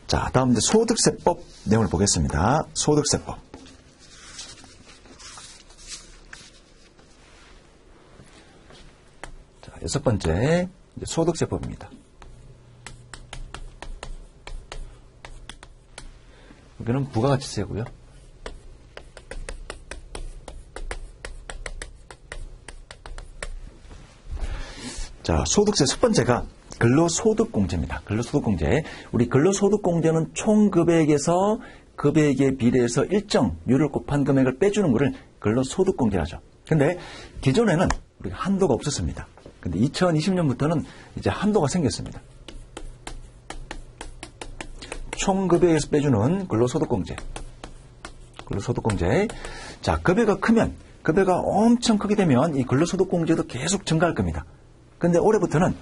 자, 다음 이제 소득세법 내용을 보겠습니다. 소득세법. 자, 6번째 소득세법입니다. 여기는 부가가치세고요. 자, 소득세 첫 번째가 근로소득공제입니다. 근로소득공제. 우리 근로소득공제는 총급액에서 급액에 비례해서 일정률을 곱한 금액을 빼주는 것을 근로소득공제라죠. 근데 기존에는 우리가 한도가 없었습니다. 근데 2020년부터는 이제 한도가 생겼습니다. 총급액에서 빼주는 근로소득공제. 근로소득공제. 자, 급여가 크면, 급여가 엄청 크게 되면 이 근로소득공제도 계속 증가할 겁니다. 근데 올해부터는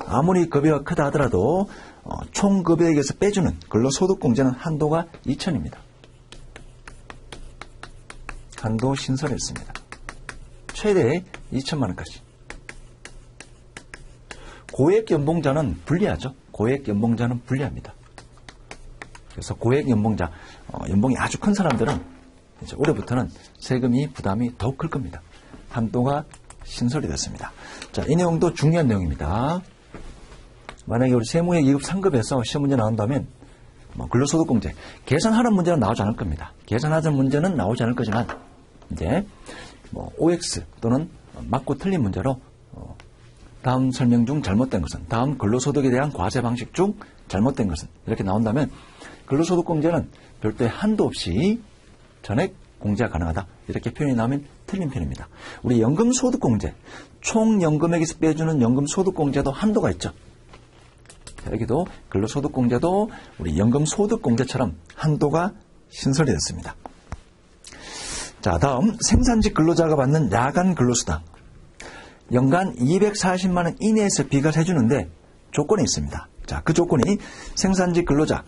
아무리 급여가 크다 하더라도 총급여액에서 빼주는 근로소득공제는 한도가 2천입니다. 한도 신설했습니다. 최대 2천만 원까지. 고액연봉자는 불리하죠. 고액연봉자는 불리합니다. 그래서 고액연봉자, 연봉이 아주 큰 사람들은 이제 올해부터는 세금이 부담이 더욱 클 겁니다. 한도가 신설이 됐습니다. 자, 이 내용도 중요한 내용입니다. 만약에 우리 세무의 2급 상급에서 시험 문제 나온다면 근로소득공제 계산하는 문제는 나오지 않을 겁니다. 계산하는 문제는 나오지 않을 거지만 이제 OX 또는 맞고 틀린 문제로 다음 설명 중 잘못된 것은, 다음 근로소득에 대한 과세 방식 중 잘못된 것은 이렇게 나온다면 근로소득공제는 별도의 한도 없이 전액 공제가 가능하다. 이렇게 표현이 나오면 틀린 편입니다. 우리 연금소득공제, 총연금액에서 빼주는 연금소득공제도 한도가 있죠. 자, 여기도 근로소득공제도 우리 연금소득공제처럼 한도가 신설이 됐습니다. 자, 다음 생산직 근로자가 받는 야간 근로수당. 연간 240만 원 이내에서 비과세 해주는데 조건이 있습니다. 자, 그 조건이 생산직 근로자,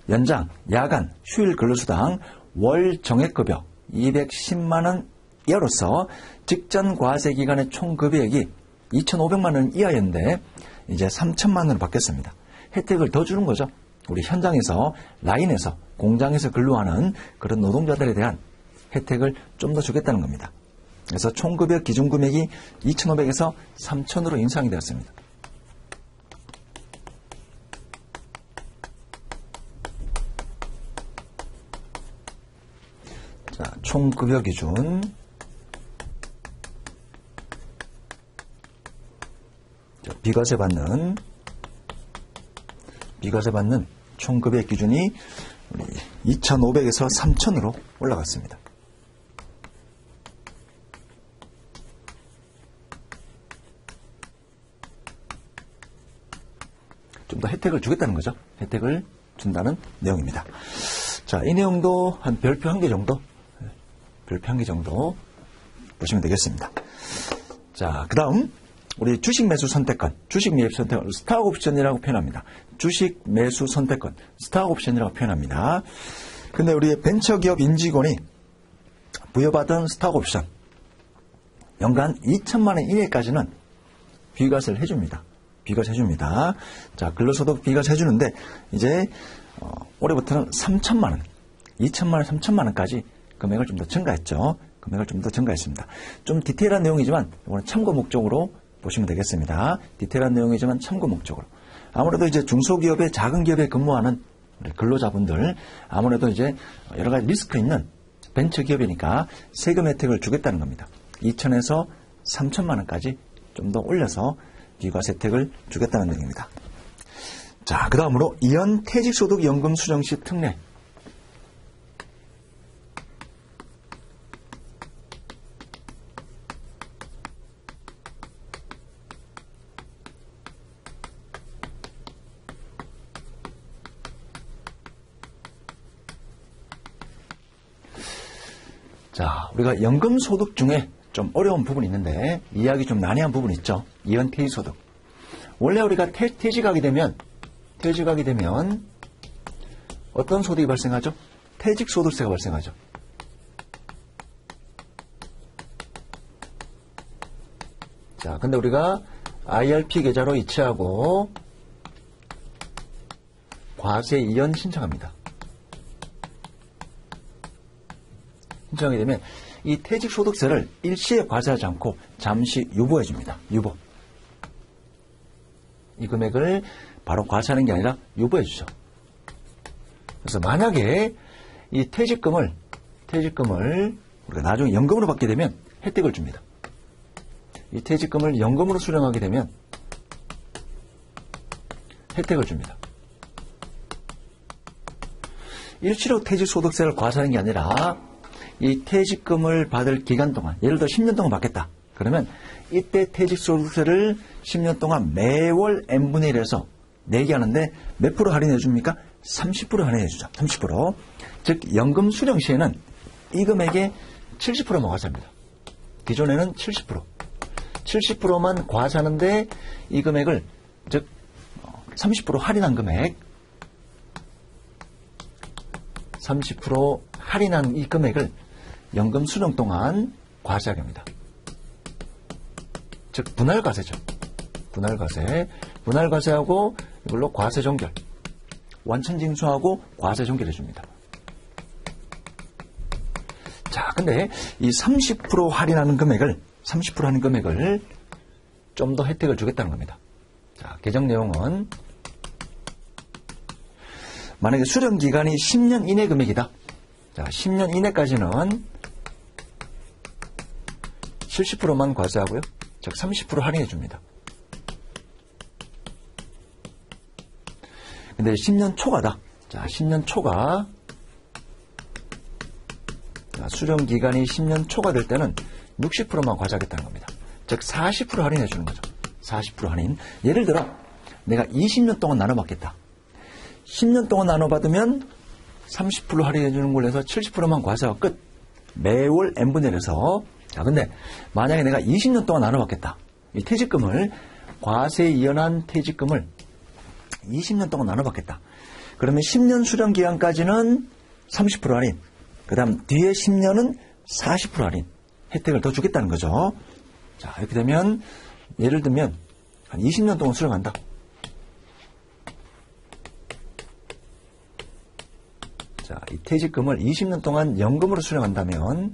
연장, 야간, 휴일 근로수당, 월 정액급여 210만 원 이하로서 직전 과세 기간의 총급여액이 2,500만 원 이하였는데 이제 3천만 원으로 바뀌었습니다. 혜택을 더 주는 거죠. 우리 현장에서, 라인에서, 공장에서 근로하는 그런 노동자들에 대한 혜택을 좀 더 주겠다는 겁니다. 그래서 총급여 기준금액이 2,500에서 3,000으로 인상이 되었습니다. 자, 총급여 기준. 자, 비과세 받는 총급여 기준이 2,500에서 3,000으로 올라갔습니다. 좀 더 혜택을 주겠다는 거죠. 혜택을 준다는 내용입니다. 자, 이 내용도 한 별표 한 개 정도 보시면 되겠습니다. 자, 그 다음 우리 주식 매수 선택권, 주식 매입 선택권, 스탁 옵션이라고 표현합니다. 주식 매수 선택권, 스탁 옵션이라고 표현합니다. 근데 우리 벤처기업 임직원이 부여받은 스탁 옵션 연간 2천만 원 이내까지는 비과세를 해줍니다. 비과세 해줍니다. 자, 근로소득 비과세 해주는데 이제 올해부터는 3천만 원, 2천만 원, 3천만 원까지 금액을 좀 더 증가했죠. 금액을 좀 더 증가했습니다. 좀 디테일한 내용이지만 이거는 참고 목적으로 보시면 되겠습니다. 디테일한 내용이지만 참고 목적으로. 아무래도 이제 중소기업에 작은 기업에 근무하는 우리 근로자분들 아무래도 이제 여러 가지 리스크 있는 벤처기업이니까 세금 혜택을 주겠다는 겁니다. 2천에서 3천만 원까지 좀 더 올려서 비과세 혜택을 주겠다는 내용입니다. 자, 그 다음으로 이연 퇴직소득연금 수령 시 특례. 자, 우리가 연금소득 중에 좀 어려운 부분이 있는데 이해하기 좀 난해한 부분이 있죠. 이연 퇴직소득. 원래 우리가 퇴직하게 되면 어떤 소득이 발생하죠? 퇴직소득세가 발생하죠. 자, 근데 우리가 IRP 계좌로 이체하고 과세 이연 신청합니다. 신청하게 되면 이 퇴직소득세를 일시에 과세하지 않고 잠시 유보해 줍니다. 유보. 이 금액을 바로 과세하는 게 아니라 유보해 주죠. 그래서 만약에 이 퇴직금을 우리가 나중에 연금으로 받게 되면 혜택을 줍니다. 이 퇴직금을 연금으로 수령하게 되면 혜택을 줍니다. 일시로 퇴직소득세를 과세하는 게 아니라 이 퇴직금을 받을 기간 동안, 예를 들어 10년 동안 받겠다. 그러면 이때 퇴직소득세를 10년 동안 매월 n분의 1에서 내게 하는데 몇 프로 할인해 줍니까? 30% 할인해 주죠. 30%. 즉 연금 수령 시에는 이 금액의 70%만 과세합니다. 기존에는 70%. 70%만 과세하는데 이 금액을 즉 30% 할인한 금액 30% 할인한 이 금액을 연금 수령 동안 과세하게 합니다. 즉 분할과세죠. 분할과세하고 이걸로 과세종결 완천징수하고 과세종결해 줍니다. 자, 근데 이 30% 할인하는 금액을 30% 하는 금액을 좀 더 혜택을 주겠다는 겁니다. 자, 개정 내용은 만약에 수령 기간이 10년 이내 금액이다. 자, 10년 이내까지는 70%만 과세하고요. 즉 30% 할인해 줍니다. 근데 10년 초과다. 자, 10년 초과. 자, 수령 기간이 10년 초과될 때는 60%만 과세하겠다는 겁니다. 즉 40% 할인해 주는 거죠. 40% 할인. 예를 들어 내가 20년 동안 나눠받겠다. 10년 동안 나눠받으면 30% 할인해 주는 걸로 해서 70%만 과세하고 끝. 매월 n분의 1에서. 자, 근데 만약에 내가 20년 동안 나눠받겠다. 이 퇴직금을 과세 이연한 퇴직금을 20년 동안 나눠받겠다. 그러면 10년 수령 기간까지는 30% 할인. 그 다음 뒤에 10년은 40% 할인. 혜택을 더 주겠다는 거죠. 자, 이렇게 되면 예를 들면 한 20년 동안 수령한다. 자, 이 퇴직금을 20년 동안 연금으로 수령한다면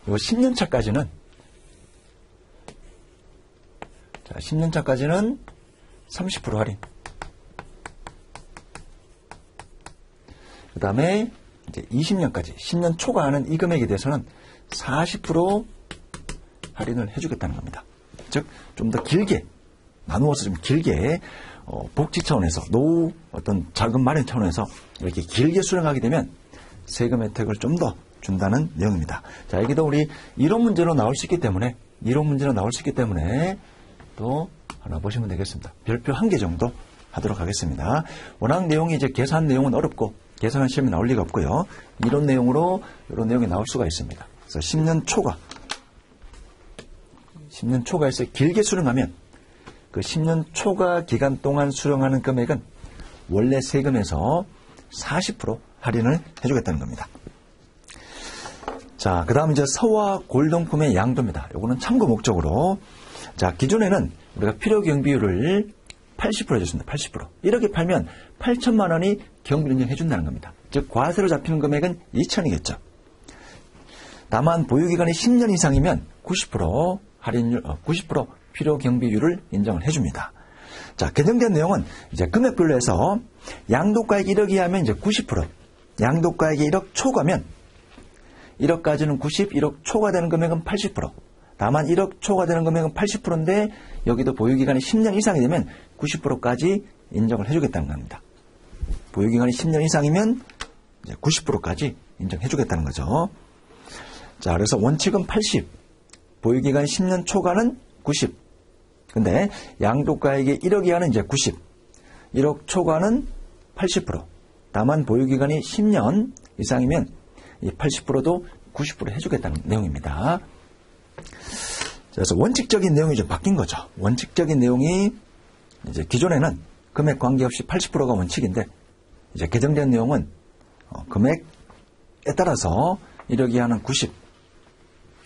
요 10년 차까지는 자, 10년 차까지는 30% 할인. 그 다음에 이제 20년까지 10년 초과하는 이 금액에 대해서는 40% 할인을 해주겠다는 겁니다. 즉, 좀 더 길게 나누어서 좀 길게 복지 차원에서 노후 어떤 자금 마련 차원에서 이렇게 길게 수령하게 되면 세금 혜택을 좀 더 준다는 내용입니다. 자, 여기도 우리 이론 문제로 나올 수 있기 때문에 또 하나 보시면 되겠습니다. 별표 1개 정도 하도록 하겠습니다. 워낙 내용이 이제 계산 내용은 어렵고 계산한 시험에 나올 리가 없고요. 이런 내용으로 이런 내용이 나올 수가 있습니다. 그래서 10년 초과해서 길게 수령하면 그 10년 초과 기간 동안 수령하는 금액은 원래 세금에서 40% 할인을 해주겠다는 겁니다. 자, 그 다음 이제 서화 골동품의 양도입니다. 요거는 참고 목적으로. 자, 기존에는 우리가 필요경비율을 80% 해줬습니다. 80%. 이렇게 팔면 8천만 원이 경비를 인정해준다는 겁니다. 즉, 과세로 잡히는 금액은 2천이겠죠. 다만 보유기간이 10년 이상이면 90% 할인율, 90% 필요경비율을 인정을 해줍니다. 자, 개정된 내용은 이제 금액별로 해서 양도가액 1억이 하면 이제 90%, 양도가액이 1억 초과면 1억까지는 90, 1억 초과되는 금액은 80%. 다만 1억 초과되는 금액은 80%인데 여기도 보유기간이 10년 이상이 되면 90%까지 인정을 해주겠다는 겁니다. 보유기간이 10년 이상이면 이제 90%까지 인정해주겠다는 거죠. 자, 그래서 원칙은 80, 보유기간 10년 초과는 90. 근데 양도가액이 1억 이하는 이제 90, 1억 초과는 80%. 다만 보유기간이 10년 이상이면 이 80%도 90% 해주겠다는 내용입니다. 그래서 원칙적인 내용이 좀 바뀐 거죠. 원칙적인 내용이 이제 기존에는 금액 관계없이 80%가 원칙인데 이제 개정된 내용은 금액에 따라서 1억 이하는 90,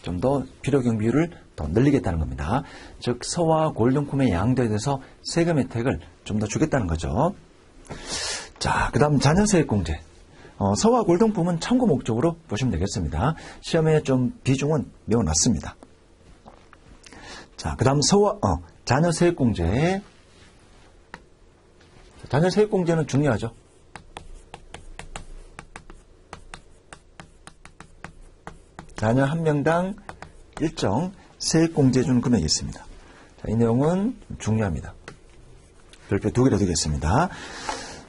좀 더 필요 경비율을 더 늘리겠다는 겁니다. 즉 서와 골든품의 양도에 대해서 세금 혜택을 좀 더 주겠다는 거죠. 자, 그 다음 자녀세액공제. 서와 골든품은 참고 목적으로 보시면 되겠습니다. 시험에 좀 비중은 매우 낮습니다. 자, 그 다음 자녀세액공제. 자녀세액공제는 중요하죠. 자녀 한 명당 일정 세액공제 주는 금액이 있습니다. 자, 이 내용은 중요합니다. 별표 2개로 두겠습니다.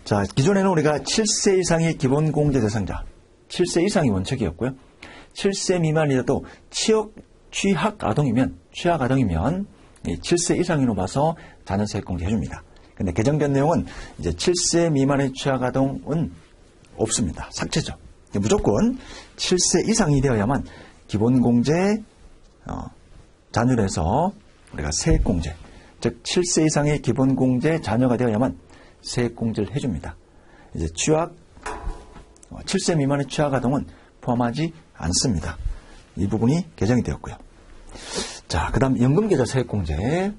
자, 기존에는 우리가 7세 이상의 기본공제 대상자, 7세 이상이 원칙이었고요. 7세 미만이라도 취학 아동이면 7세 이상으로 봐서 자녀세액공제 해줍니다. 근데 개정된 내용은 이제 7세 미만의 취학 아동은 없습니다. 삭제죠. 무조건 7세 이상이 되어야만 기본공제 잔율에서 우리가 세액공제, 즉 7세 이상의 기본공제 자녀가 되어야만 세액공제를 해줍니다. 이제 7세 미만의 취학 아동은 포함하지 않습니다. 이 부분이 개정이 되었고요. 자, 그 다음 연금계좌 세액공제.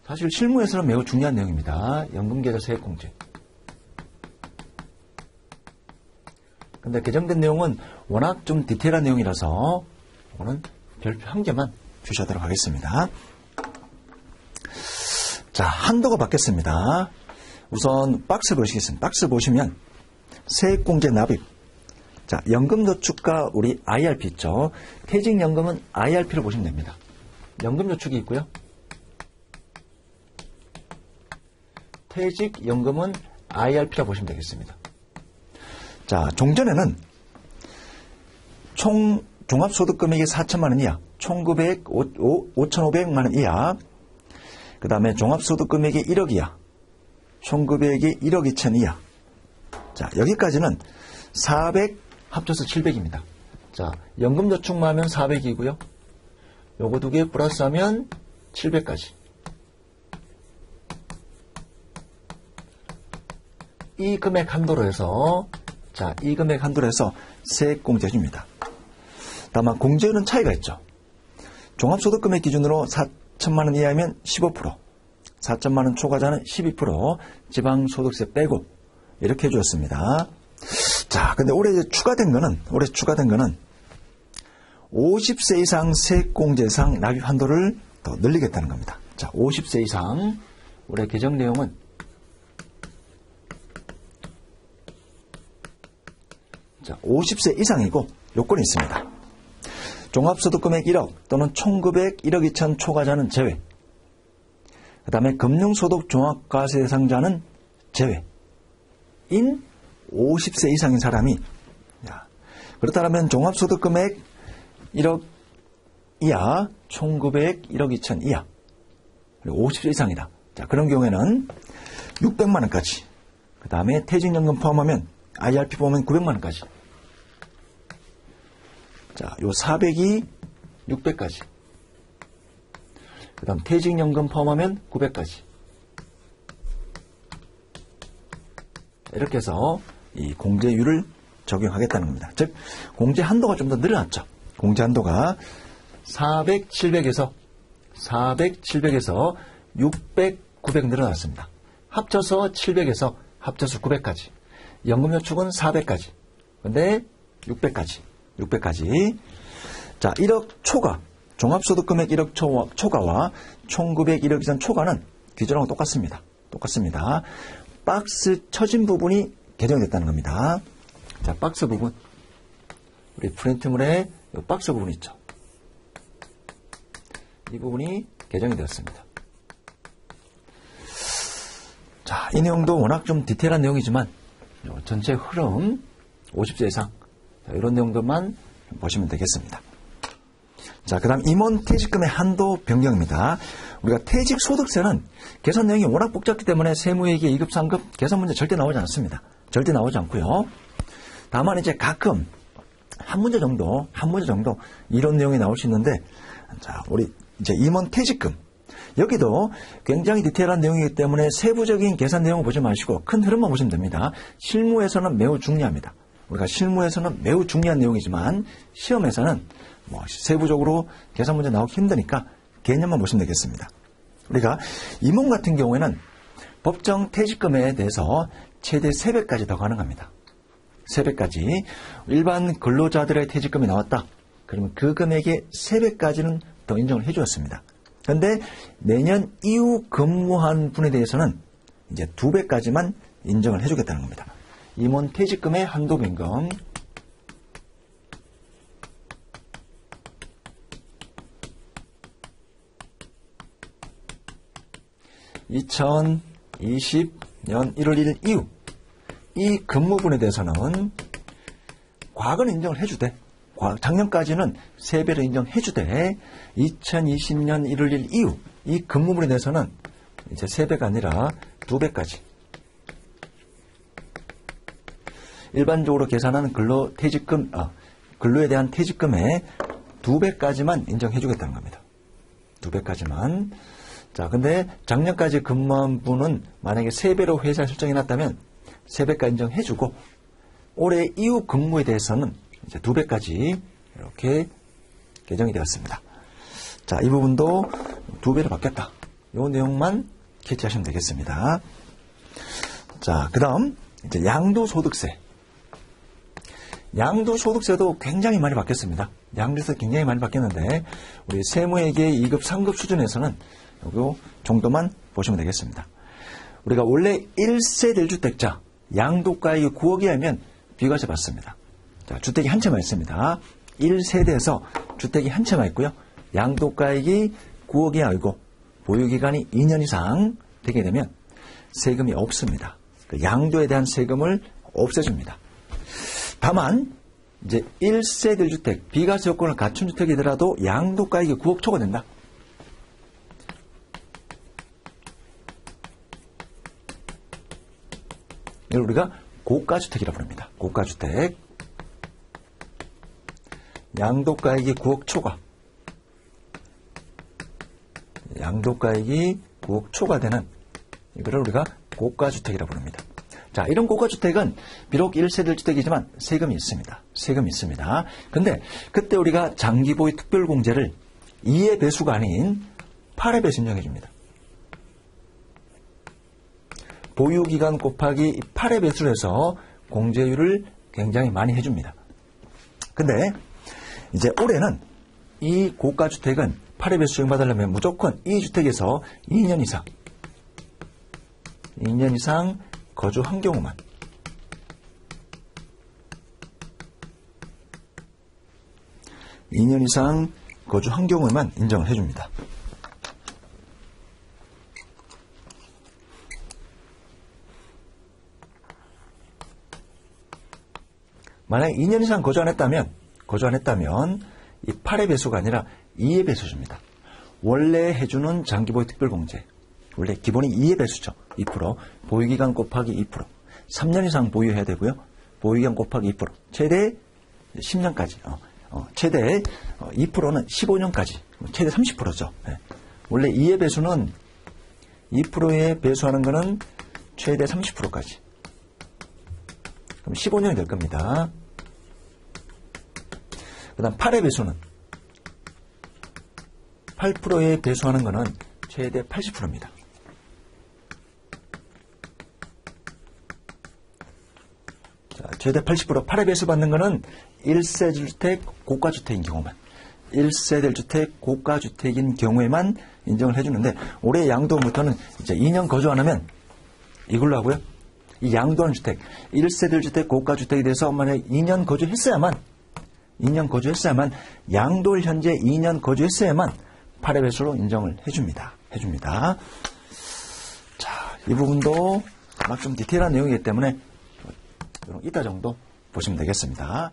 사실 실무에서는 매우 중요한 내용입니다. 연금계좌 세액공제. 근데 개정된 내용은 워낙 좀 디테일한 내용이라서 이거는 별표 1개만 주시도록 하겠습니다. 자, 한도가 바뀌었습니다. 우선 박스 보시겠습니다. 박스 보시면 세액공제 납입. 자, 연금저축과 우리 IRP 있죠. 퇴직연금은 IRP를 보시면 됩니다. 연금저축이 있고요. 퇴직연금은 IRP라 보시면 되겠습니다. 자, 종전에는 총 종합소득금액이 4천만 원 이하, 총금액 5,500만 원 이하, 그 다음에 종합소득금액이 1억 이하, 총금액이 1억 2천 이하. 자, 여기까지는 400 합쳐서 700입니다. 자, 연금저축만 하면 400이고요. 요거 2개 플러스하면 700까지. 이 금액 한도로 해서 세액공제 해줍니다. 다만 공제율은 차이가 있죠. 종합소득금액 기준으로 4천만 원 이하면 15%, 4천만 원 초과자는 12%, 지방소득세 빼고 이렇게 해주었습니다. 자, 근데 올해 추가된 거는 50세 이상 세액공제상 납입 한도를 더 늘리겠다는 겁니다. 자, 50세 이상 올해 개정 내용은 자, 50세 이상이고 요건이 있습니다. 종합소득금액 1억 또는 총금액 1억 2천 초과자는 제외. 그 다음에 금융소득 종합과세 대상자는 제외. 인 50세 이상인 사람이, 그렇다면 종합소득금액 1억 이하, 총금액 1억 2천 이하, 그리고 50세 이상이다. 자, 그런 경우에는 600만 원까지. 그 다음에 퇴직연금 포함하면 IRP 포함하면 900만 원까지. 자, 요 400이 600까지. 그 다음 퇴직연금 포함하면 900까지. 이렇게 해서 이 공제율을 적용하겠다는 겁니다. 즉, 공제 한도가 좀 더 늘어났죠. 공제 한도가 400, 700에서 600, 900 늘어났습니다. 합쳐서 700에서 합쳐서 900까지. 연금저축은 400까지. 근데 600까지. 자, 1억 초과. 종합소득금액 1억 초과와 총금액 1억 이상 초과는 기존하고 똑같습니다. 박스 쳐진 부분이 개정됐다는 겁니다. 자, 박스 부분. 우리 프린트물에 박스 부분 있죠. 이 부분이 개정이 되었습니다. 자, 이 내용도 워낙 좀 디테일한 내용이지만 전체 흐름 50세 이상 이런 내용들만 보시면 되겠습니다. 자, 그 다음 임원 퇴직금의 한도 변경입니다. 우리가 퇴직소득세는 계산 내용이 워낙 복잡하기 때문에 세무회계 2급, 3급 계산 문제 절대 나오지 않습니다. 절대 나오지 않고요. 다만 이제 가끔 한 문제 정도 이런 내용이 나올 수 있는데, 자, 우리 이제 임원 퇴직금. 여기도 굉장히 디테일한 내용이기 때문에 세부적인 계산 내용을 보지 마시고 큰 흐름만 보시면 됩니다. 실무에서는 매우 중요합니다. 우리가 실무에서는 매우 중요한 내용이지만 시험에서는 세부적으로 계산 문제 나오기 힘드니까 개념만 보시면 되겠습니다. 우리가 임원 같은 경우에는 법정 퇴직금에 대해서 최대 3배까지 더 가능합니다. 3배까지. 일반 근로자들의 퇴직금이 나왔다. 그러면 그 금액의 3배까지는 더 인정을 해주었습니다. 그런데 내년 이후 근무한 분에 대해서는 이제 2배까지만 인정을 해주겠다는 겁니다. 임원 퇴직금의 한도 변경. (2020년 1월 1일) 이후 이 근무분에 대해서는 과거는 인정을 해주되 작년까지는 3배를 인정해주되 2020년 1월 1일 이후 이 근무분에 대해서는 이제 3배가 아니라 2배까지 일반적으로 계산하는 근로에 대한 퇴직금의 2배까지만 인정해주겠다는 겁니다. 2배까지만. 자, 근데 작년까지 근무한 분은 만약에 3배로 회사 설정이 났다면 3배까지 인정해주고 올해 이후 근무에 대해서는 이제 2배까지 이렇게 개정이 되었습니다. 자, 이 부분도 2배로 바뀌었다. 이 내용만 캐치하시면 되겠습니다. 자, 그 다음 이제 양도소득세. 양도소득세도 굉장히 많이 바뀌었습니다. 양도세 굉장히 많이 바뀌었는데 우리 세무회계 2급, 3급 수준에서는 요 정도만 보시면 되겠습니다. 우리가 원래 1세대 1주택자 양도가액이 9억이 하면 비과세 받습니다. 자, 주택이 한 채만 있습니다. 1세대에서 주택이 한 채만 있고요. 양도가액이 9억이 아니고 보유기간이 2년 이상 되게 되면 세금이 없습니다. 양도에 대한 세금을 없애줍니다. 다만 이제 1세대 1주택 비과세 요건을 갖춘 주택이더라도 양도가액이 9억 초과된다. 이걸 우리가 고가주택이라고 부릅니다. 고가주택. 양도가액이 9억 초과. 양도가액이 9억 초과되는 이거를 우리가 고가주택이라고 부릅니다. 자, 이런 고가주택은 비록 1세대 1주택이지만 세금이 있습니다. 세금이 있습니다. 근데 그때 우리가 장기보유 특별공제를 2의 배수가 아닌 8의 배수 인정해 줍니다. 보유기간 곱하기 8의 배수를 해서 공제율을 굉장히 많이 해줍니다. 근데 이제 올해는 이 고가주택은 8의 배수 적용받으려면 무조건 이 주택에서 2년 이상 거주한 경우만 인정을 해줍니다. 만약에 2년 이상 거주 안 했다면 이 8의 배수가 아니라 2의 배수줍니다. 원래 해주는 장기보유 특별공제. 원래 기본이 2의 배수죠. 2%. 보유기간 곱하기 2%. 3년 이상 보유해야 되고요. 보유기간 곱하기 2%. 최대 10년까지. 최대 2%는 15년까지. 최대 30%죠. 네. 원래 2의 배수는 2%에 배수하는 거는 최대 30%까지. 그럼 15년이 될 겁니다. 그 다음 8의 배수는 8%에 배수하는 거는 최대 80%입니다. 자, 최대 80%, 8의 배수 받는 거는 1세대 1주택 고가주택인 경우만, 1세대 1주택 고가주택인 경우에만 인정을 해주는데, 올해 양도부터는 이제 2년 거주 안 하면 이걸로 하고요. 이 양도한 주택, 1세대 1주택 고가주택에 대해서 만약에 2년 거주했어야만, 양도를 현재 2년 거주했어야만 8의 배수로 인정을 해줍니다. 자, 이 부분도 좀 디테일한 내용이기 때문에 이따 정도 보시면 되겠습니다.